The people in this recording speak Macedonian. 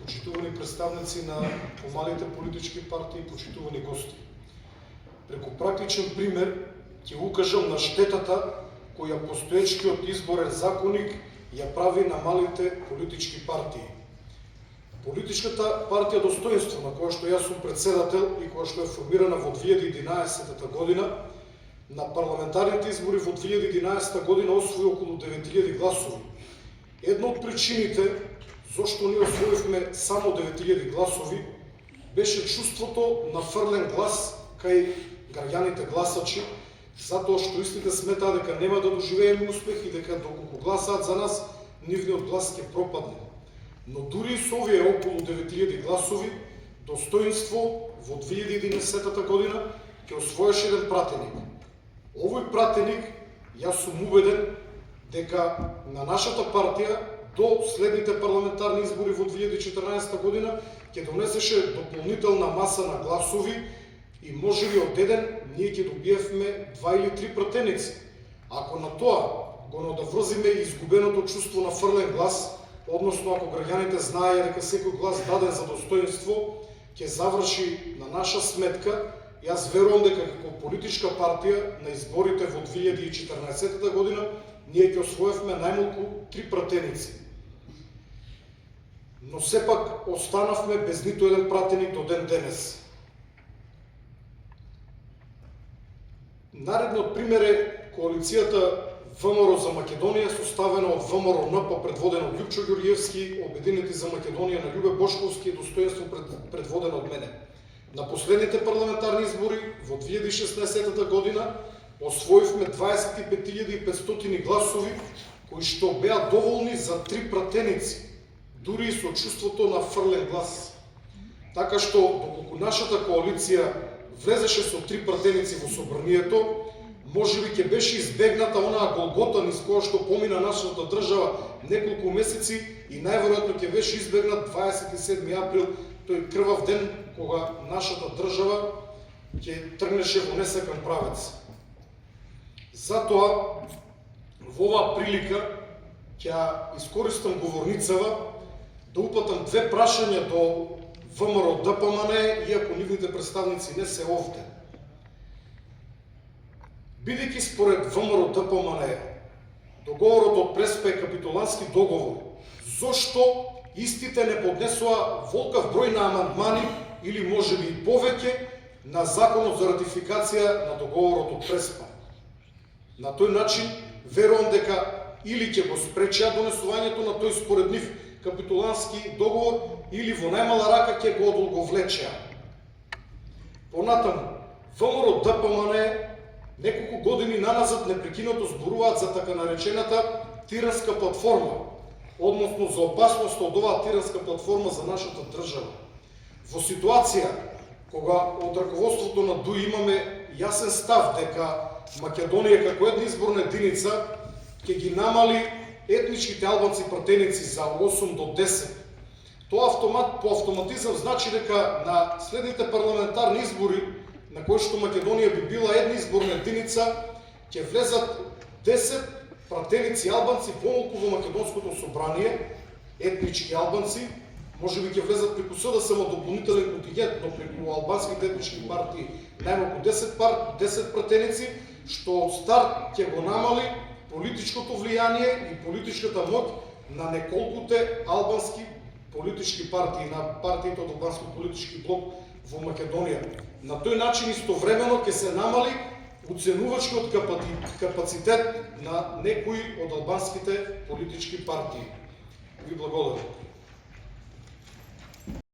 почитувани представници на помалите политички партии, почитувани гости. Преку практичен пример ќе укажам на штетата која постоечкиот изборен законник ја прави на малите политички партии. Политичката партија Достоинство, на која што јас сум председател и која што е формирана во 2011 година, на парламентарните избори во 2011 година освои околу 9000 гласови. Една од причините зошто ние освоивме само 9000 гласови беше чувството на фрлен глас кај граѓаните гласачи, затоа што истите сметаа дека нема да доживееме успех и дека доколку гласаат за нас, нивниот глас ќе пропадне. Но дури и со овие околу 9000 гласови, Достоинство во 2011 година ќе освоеше еден пратеник. Овој пратеник, јас сум убеден дека на нашата партија до следните парламентарни избори во 2014 година ќе донесеше дополнителна маса на гласови и можеби од еден ние ќе добиевме 2 или 3 пратеници. Ако на тоа го надоврзиме изгубеното чувство на фрлен глас, односно ако граѓаните знаеја дека секој глас даден за Достоинство ќе заврши на наша сметка, јас верувам дека како политичка партија на изборите во 2014 година ние ќе освоевме најмалку 3 пратеници. Но сепак останавме без ниту еден пратеник до ден денес. Наредниот пример е коалицијата ВМРО за Македонија, составена од ВМРО-НП, предводен од Љупчо Ѓорѓевски, Обединети за Македонија на Љубе Бошковски и Достоинство, предводен од мене. На последните парламентарни избори во 2016 година освоивме 25500 гласови, кои што беа доволни за 3 пратеници, дури и со чувството на фрлен глас. Така што, доколку нашата коалиција влезеше со 3 пратеници во собранието, можеби ќе беше избегната онаа голгота низ која што помина нашата држава неколку месеци и најверојатно ќе беше избегнат 27 април, тој крвав ден кога нашата држава ќе тргнеше во несакан правец. Затоа, во оваа прилика ќе искористам говорницава да упатам 2 прашања до ВМРО ДПМН, иако нивните представници не се овде. Бидејќи според ВМРО ДПМН договорот од Преспа е капитулански договор, зошто истите не поднесоа волкав број на амандмани или можеби и повеќе на законот за ратификација на договорот од Преспа? На тој начин верувам дека или ќе го спречеа донесувањето на тој според нив капитулански договор, или во најмала рака ќе го одолговлечеа. Понатаму, ВМРО ДПМН неколку години наназад непрекинато зборуваат за така наречената тиранска платформа, односно за опасност од оваа тиранска платформа за нашата држава. Во ситуација кога од раководството на ДУИ имаме јасен став дека Македонија како една изборна единица ќе ги намали етничките албанци пратеници за 8 до 10. Тоа по автоматизам значи дека на следните парламентарни избори, на кои што Македонија би била една изборна единица, ќе влезат 10 пратеници албанци помалку во македонското собрание, етнички албанци, можеби ќе влезат преку СДСМ дополнителен контингент, но преку албанските етнички партии најмалку 10 пратеници, што од старт ќе го намали политичкото влијание и политичката моќ на неколкуте албански политички партии, на партиите од албански политички блок во Македонија. На тој начин истовремено ќе се намали уценувачкиот капацитет на некои од албанските политички партии. Ви благодарам.